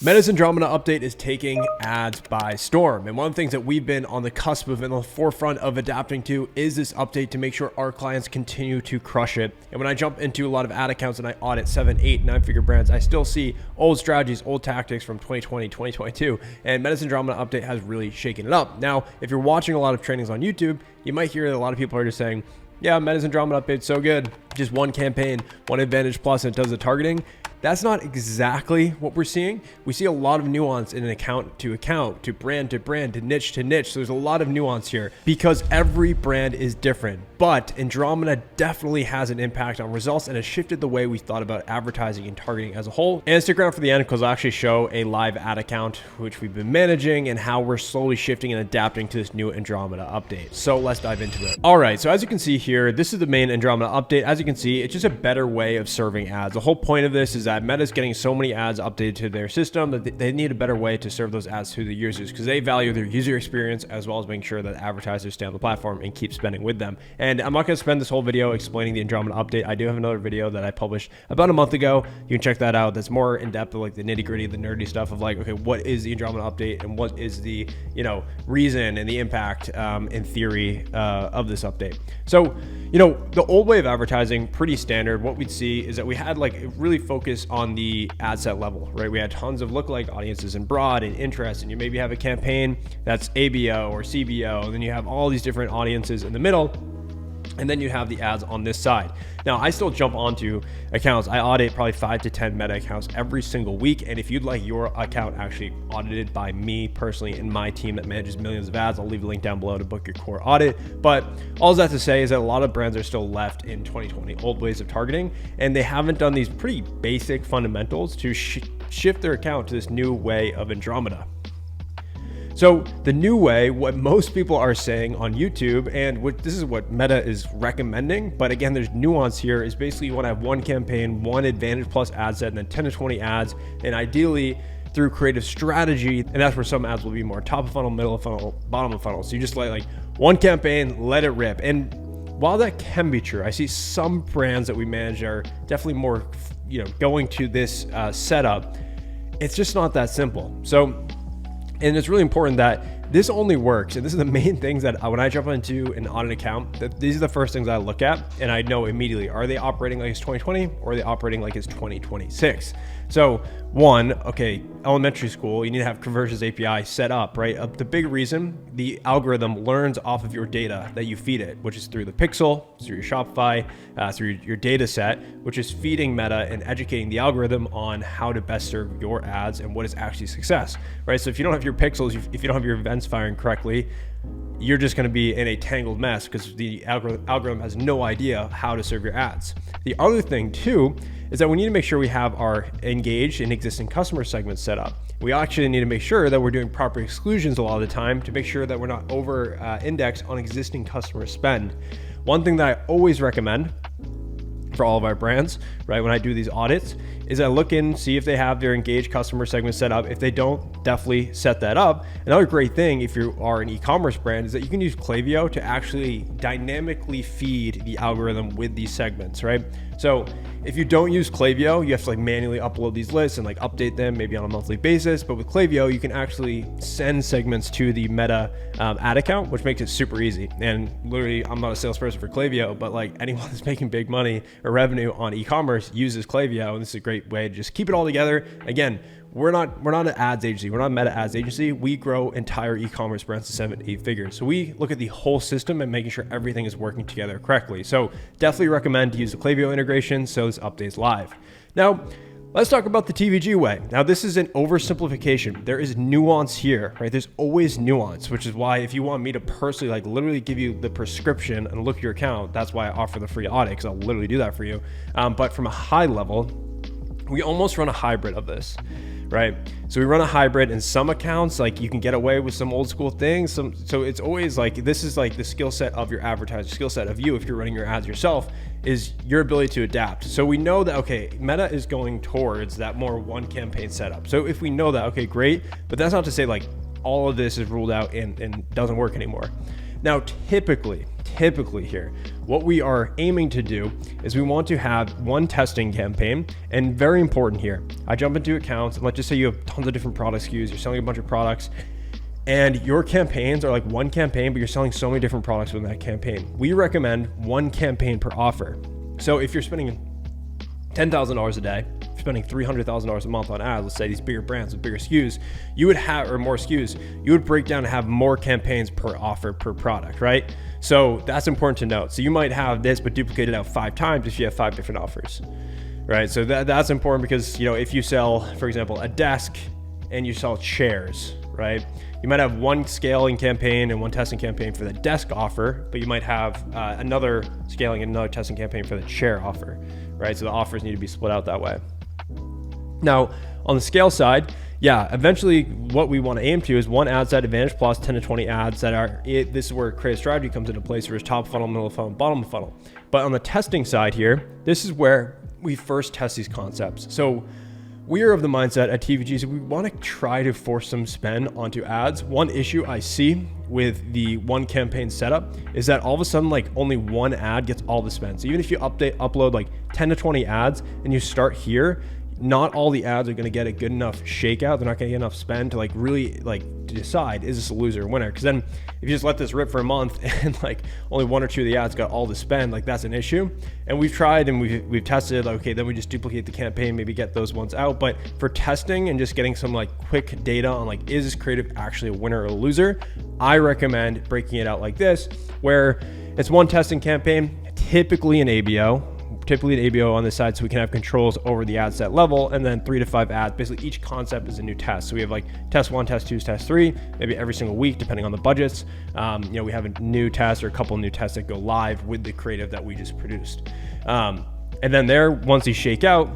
Meta's Andromeda update is taking ads by storm. And one of the things that we've been on the cusp of and the forefront of adapting to is this update to make sure our clients continue to crush it. And when I jump into a lot of ad accounts and I audit 7, 8, 9-figure brands, I still see old strategies, old tactics from 2020, 2022. And Meta's Andromeda update has really shaken it up. Now, if you're watching a lot of trainings on YouTube, you might hear that a lot of people are just saying, yeah, Meta's Andromeda update's so good. Just one campaign, one Advantage Plus, and it does the targeting. That's not exactly what we're seeing. We see a lot of nuance in an account, to brand, to niche to niche. So there's a lot of nuance here because every brand is different. But Andromeda definitely has an impact on results and has shifted the way we thought about advertising and targeting as a whole. And stick around for the end because I'll actually show a live ad account, which we've been managing, and how we're slowly shifting and adapting to this new Andromeda update. So let's dive into it. All right, so as you can see here, this is the main Andromeda update. As you can see, it's just a better way of serving ads. The whole point of this is that Meta's getting so many ads updated to their system that they need a better way to serve those ads to the users because they value their user experience as well as making sure that advertisers stay on the platform and keep spending with them. And I'm not going to spend this whole video explaining the Andromeda update. I do have another video that I published about a month ago. You can check that out. That's more in depth of like the nitty gritty, the nerdy stuff of like, okay, what is the Andromeda update and what is the, reason and the impact in theory of this update. So, the old way of advertising, pretty standard. What we'd see is that we had like really focus on the ad set level, right? We had tons of lookalike audiences and broad and interest, and you maybe have a campaign that's ABO or CBO, and then you have all these different audiences in the middle, and then you have the ads on this side. Now, I still jump onto accounts. I audit probably 5 to 10 Meta accounts every single week. And if you'd like your account actually audited by me personally and my team that manages millions of ads, I'll leave a link down below to book your core audit. But all that to say is that a lot of brands are still left in 2020 old ways of targeting, and they haven't done these pretty basic fundamentals to shift their account to this new way of Andromeda. So the new way, what most people are saying on YouTube, and this is what Meta is recommending, but again, there's nuance here, is basically you want to have one campaign, one Advantage Plus ad set, and then 10 to 20 ads, and ideally through creative strategy, and that's where some ads will be more top of funnel, middle of funnel, bottom of funnel. So you just like one campaign, let it rip. And while that can be true, I see some brands that we manage are definitely more, going to this setup. It's just not that simple. And it's really important that this only works, and this is the main things that when I jump into an audit account, that these are the first things I look at, and I know immediately, are they operating like it's 2020 or are they operating like it's 2026? So one, okay, elementary school, you need to have conversions API set up, right? The big reason, the algorithm learns off of your data that you feed it, which is through the pixel, through your Shopify, through your data set, which is feeding Meta and educating the algorithm on how to best serve your ads and what is actually success, right? So if you don't have your pixels, if you don't have your events firing correctly, you're just going to be in a tangled mess because the algorithm has no idea how to serve your ads. The other thing too is that we need to make sure we have our engaged and existing customer segments set up. We actually need to make sure that we're doing proper exclusions a lot of the time to make sure that we're not over indexed on existing customer spend. One thing that I always recommend for all of our brands, right, when I do these audits, is I look in, see if they have their engaged customer segment set up. If they don't, definitely set that up. Another great thing, if you are an e-commerce brand, is that you can use Klaviyo to actually dynamically feed the algorithm with these segments, right? So if you don't use Klaviyo, you have to manually upload these lists and update them maybe on a monthly basis. But with Klaviyo, you can actually send segments to the Meta ad account, which makes it super easy. And literally, I'm not a salesperson for Klaviyo, but anyone that's making big money or revenue on e-commerce uses Klaviyo, and this is a great way to just keep it all together. Again, we're not an ads agency. We're not a Meta ads agency. We grow entire e-commerce brands to 7 to 8 figures. So we look at the whole system and making sure everything is working together correctly. So definitely recommend to use the Klaviyo integration so this update's live. Now, let's talk about the TVG way. Now, this is an oversimplification. There is nuance here, right? There's always nuance, which is why if you want me to personally, literally give you the prescription and look at your account, that's why I offer the free audit, because I'll literally do that for you. But from a high level, we almost run a hybrid of this, right? So we run a hybrid. In some accounts, you can get away with some old school things. So it's always this is the skill set of your advertiser, skill set of you if you're running your ads yourself, is your ability to adapt. So we know that, okay, Meta is going towards that more one campaign setup. So if we know that, okay, great, but that's not to say all of this is ruled out and doesn't work anymore. Now, typically here, what we are aiming to do is we want to have one testing campaign, and very important here, I jump into accounts, and let's just say you have tons of different product SKUs, you're selling a bunch of products, and your campaigns are like one campaign, but you're selling so many different products within that campaign. We recommend one campaign per offer. So if you're spending $10,000 a day, spending $300,000 a month on ads, let's say these bigger brands with bigger SKUs, you would have, or more SKUs, you would break down and have more campaigns per offer per product, right? So that's important to note. So you might have this, but duplicate it out 5 times if you have 5 different offers, right? So that's important because, if you sell, for example, a desk and you sell chairs, right? You might have one scaling campaign and one testing campaign for the desk offer, but you might have another scaling and another testing campaign for the chair offer, right? So the offers need to be split out that way. Now, on the scale side, eventually what we want to aim to is one ad set advantage plus 10 to 20 ads that are, this is where creative strategy comes into place, where it's top of funnel, middle of funnel, bottom of funnel. But on the testing side here, this is where we first test these concepts. So we are of the mindset at TVGs that we want to try to force some spend onto ads. One issue I see with the one campaign setup is that all of a sudden, like, only one ad gets all the spend. So even if you upload like 10 to 20 ads and you start here, not all the ads are going to get a good enough shakeout. They're not going to get enough spend to really decide, is this a loser or winner? Because then if you just let this rip for a month and only 1 or 2 of the ads got all the spend, that's an issue. And we've tried and we've tested, okay, then we just duplicate the campaign, maybe get those ones out. But for testing and just getting some quick data on is this creative actually a winner or a loser, I recommend breaking it out like this, where it's one testing campaign, typically an ABO on this side, so we can have controls over the ad set level, and then 3 to 5 ads. Basically, each concept is a new test. So we have test 1, test 2, test 3, maybe every single week, depending on the budgets. We have a new test or a couple new tests that go live with the creative that we just produced. And then once these shake out,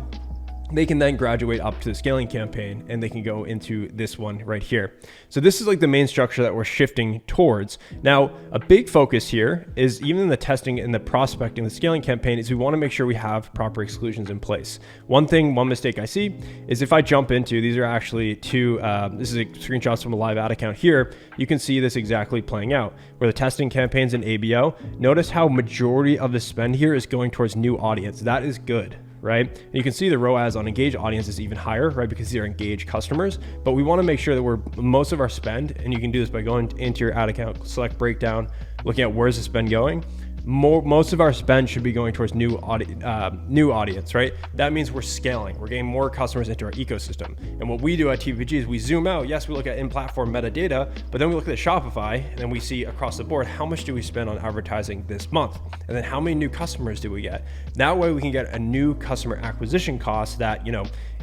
they can then graduate up to the scaling campaign, and they can go into this one right here. So this is the main structure that we're shifting towards. Now, a big focus here is, even in the testing and the prospecting, the scaling campaign, is we want to make sure we have proper exclusions in place. One mistake I see is if I jump into, these are actually this is a screenshots from a live ad account here. You can see this exactly playing out where the testing campaigns in ABO, notice how majority of the spend here is going towards new audience. That is good, right? And you can see the ROAS on engaged audience is even higher, right? Because these are engaged customers. But we want to make sure that most of our spend, and you can do this by going into your ad account, select breakdown, looking at where's the spend going. Most of our spend should be going towards new audience, right? That means we're scaling. We're getting more customers into our ecosystem. And what we do at TVG is we zoom out. Yes, we look at in-platform metadata, but then we look at Shopify, and then we see across the board, how much do we spend on advertising this month? And then how many new customers do we get? That way we can get a new customer acquisition cost that,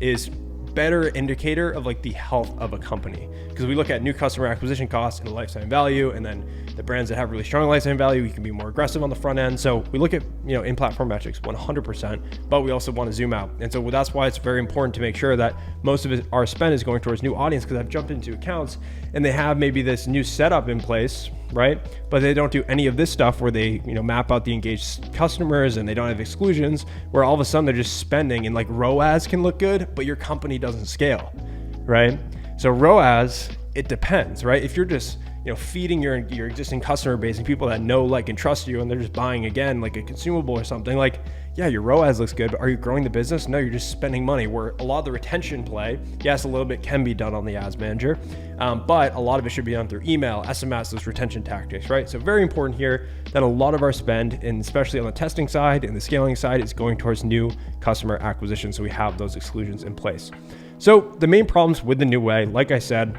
is better indicator of the health of a company, because we look at new customer acquisition costs and lifetime value, and then the brands that have really strong lifetime value, we can be more aggressive on the front end. So we look at in-platform metrics 100%, but we also want to zoom out. And so that's why it's very important to make sure that most of our spend is going towards new audience, because I've jumped into accounts and they have maybe this new setup in place, right? But they don't do any of this stuff where they map out the engaged customers, and they don't have exclusions, where all of a sudden they're just spending, and ROAS can look good, but your company doesn't scale, right? So ROAS, it depends, right? If you're just feeding your existing customer base and people that know, like, and trust you, and they're just buying again a consumable or something, your ROAS looks good, but are you growing the business? No, you're just spending money. Where a lot of the retention play, yes, a little bit can be done on the ads manager, but a lot of it should be done through email, SMS, those retention tactics, right? So very important here that a lot of our spend, and especially on the testing side and the scaling side, is going towards new customer acquisition. So we have those exclusions in place. So the main problems with the new way, like I said,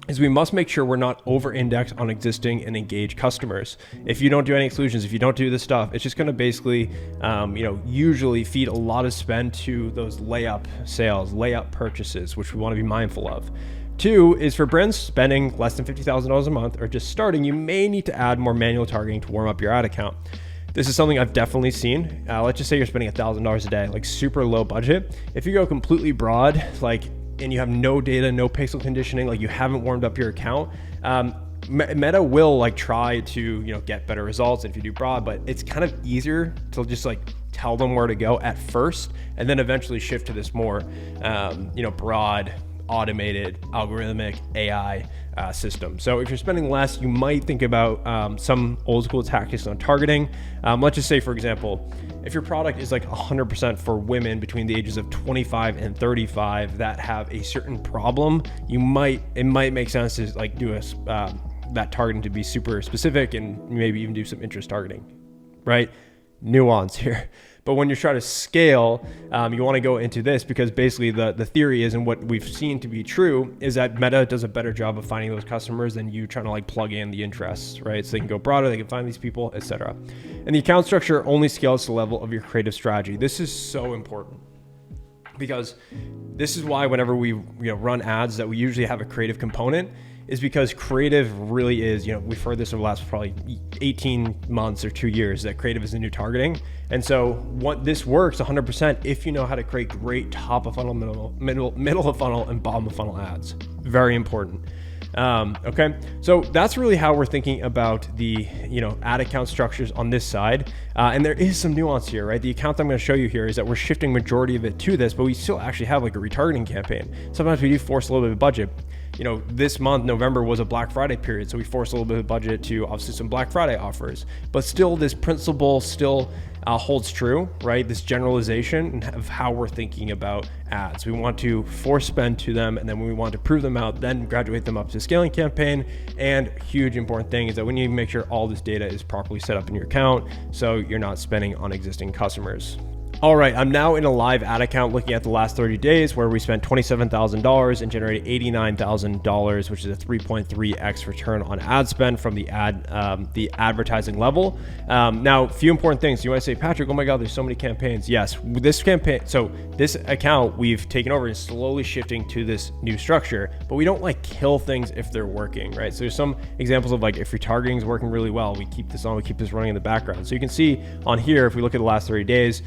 is we must make sure we're not over-indexed on existing and engaged customers. If you don't do any exclusions, if you don't do this stuff, it's just going to basically, usually feed a lot of spend to those layup sales, layup purchases, which we want to be mindful of. 2 is for brands spending less than $50,000 a month or just starting, you may need to add more manual targeting to warm up your ad account. This is something I've definitely seen. Let's just say you're spending $1,000 a day, super low budget. If you go completely broad, and you have no data, no pixel conditioning, you haven't warmed up your account, Meta will try to get better results if you do broad, but it's kind of easier to just tell them where to go at first, and then eventually shift to this more broad automated algorithmic AI system. So if you're spending less, you might think about some old school tactics on targeting. Let's just say, for example, if your product is like 100% for women between the ages of 25 and 35 that have a certain problem, it might make sense to like do that targeting to be super specific and maybe even do some interest targeting, right? Nuance here. But when you're trying to scale, you want to go into this because basically the theory is, and what we've seen to be true, is that Meta does a better job of finding those customers than you trying to like plug in the interests, right? So they can go broader, they can find these people, etc. And the account structure only scales to the level of your creative strategy. This is so important because this is why whenever we run ads that we usually have a creative component, is because creative really is, we've heard this over the last probably 18 months or 2 years that creative is the new targeting. And so what this works 100% if you know how to create great top of funnel, middle of funnel, and bottom of funnel ads. Very important. Okay, so that's really how we're thinking about the ad account structures on this side, and there is some nuance here, right? The account I'm going to show you here is that we're shifting majority of it to this, but we still actually have like a retargeting campaign. Sometimes we do force a little bit of budget. This month, November, was a Black Friday period, so we forced a little bit of budget to obviously some Black Friday offers, but still this principle still holds true, right? This generalization of how we're thinking about ads. We want to force spend to them, and then when we want to prove them out, then graduate them up to scaling campaign. And huge important thing is that we need to make sure all this data is properly set up in your account so you're not spending on existing customers. All right, I'm now in a live ad account looking at the last 30 days where we spent $27,000 and generated $89,000, which is a 3.3x return on ad spend from the advertising level. Now, a few important things. You might say, Patrick, oh my God, there's so many campaigns. Yes, this account we've taken over is slowly shifting to this new structure, but we don't like kill things if they're working, right? So there's some examples of like if retargeting is working really well, we keep this on, we keep this running in the background. So you can see on here, if we look at the last 30 days,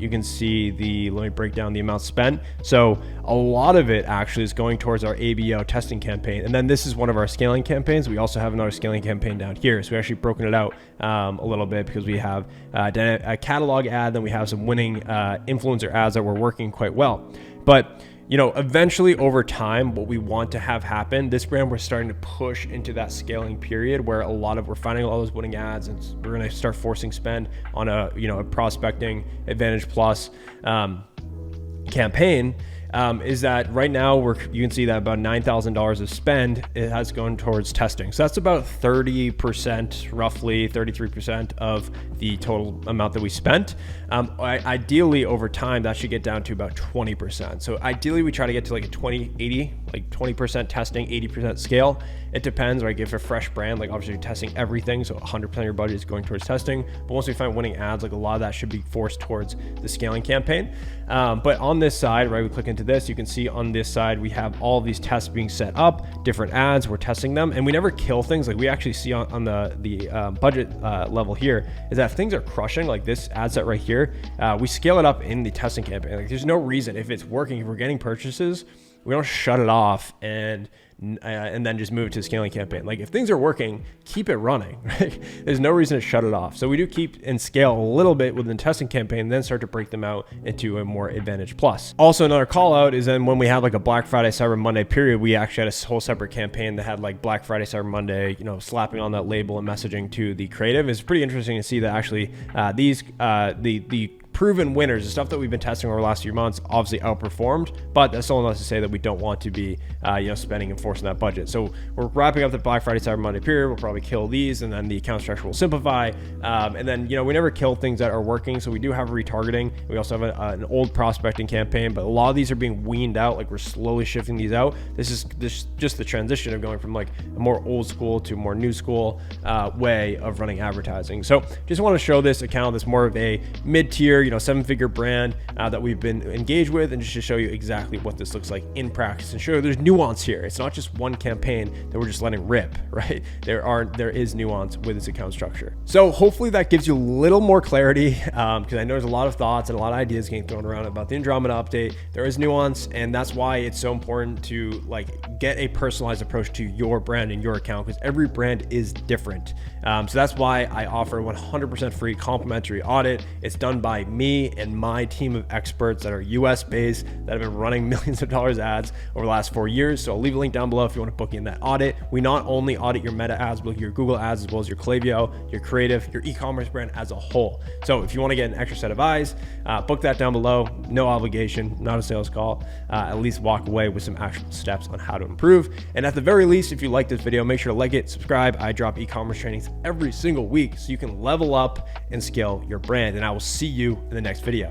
you can see let me break down the amount spent. So a lot of it actually is going towards our ABO testing campaign. And then this is one of our scaling campaigns. We also have another scaling campaign down here. So we actually broken it out a little bit because we have a catalog ad, then we have some winning influencer ads that were working quite well. But eventually over time, what we want to have happen, this brand, we're starting to push into that scaling period where we're finding all those winning ads, and we're going to start forcing spend on a prospecting Advantage Plus campaign. Is that right now you can see that about $9,000 of spend it has gone towards testing. So that's about 30%, roughly 33% of the total amount that we spent. Ideally over time, that should get down to about 20%. So ideally we try to get to like a 20-80, like 20% testing, 80% scale. It depends, like if a fresh brand, like obviously you're testing everything, so 100% of your budget is going towards testing. But once we find winning ads, like a lot of that should be forced towards the scaling campaign. But on this side, right, we click into this, you can see on this side, we have all of these tests being set up, different ads, we're testing them, and we never kill things. Like we actually see on the budget level here is that if things are crushing, like this ad set right here, we scale it up in the testing campaign. Like there's no reason, if it's working, if we're getting purchases, we don't shut it off and then just move it to the scaling campaign. Like if things are working, keep it running, right? There's no reason to shut it off. So we do keep and scale a little bit within the testing campaign, then start to break them out into a more Advantage Plus. Also, another call out is then when we have like a Black Friday, Cyber Monday period, we actually had a whole separate campaign that had like Black Friday, Cyber Monday, slapping on that label and messaging to the creative. It's pretty interesting to see that actually the proven winners, the stuff that we've been testing over the last few months, obviously outperformed, but that's still not to say that we don't want to be spending and forcing that budget. So we're wrapping up the Black Friday, Cyber Monday period. We'll probably kill these, and then the account structure will simplify. And then we never kill things that are working. So we do have retargeting. We also have an old prospecting campaign, but a lot of these are being weaned out. Like we're slowly shifting these out. This is just the transition of going from like a more old school to more new school way of running advertising. So just want to show this account that's more of a mid-tier, 7-figure brand that we've been engaged with, and just to show you exactly what this looks like in practice and show you there's nuance here. It's not just one campaign that we're just letting rip, right? There is nuance with this account structure. So hopefully that gives you a little more clarity, because I know there's a lot of thoughts and a lot of ideas getting thrown around about the Andromeda update. There is nuance, and that's why it's so important to like get a personalized approach to your brand and your account, because every brand is different. So that's why I offer 100% free complimentary audit. It's done by me and my team of experts that are US based that have been running millions of dollars ads over the last 4 years. So I'll leave a link down below if you want to book in that audit. We not only audit your Meta ads, but your Google ads, as well as your Klaviyo, your creative, your e-commerce brand as a whole. So if you want to get an extra set of eyes, book that down below. No obligation, not a sales call. At least walk away with some actual steps on how to improve. And at the very least, if you like this video, make sure to like it, subscribe. I drop e-commerce trainings every single week so you can level up and scale your brand. And I will see you in the next video.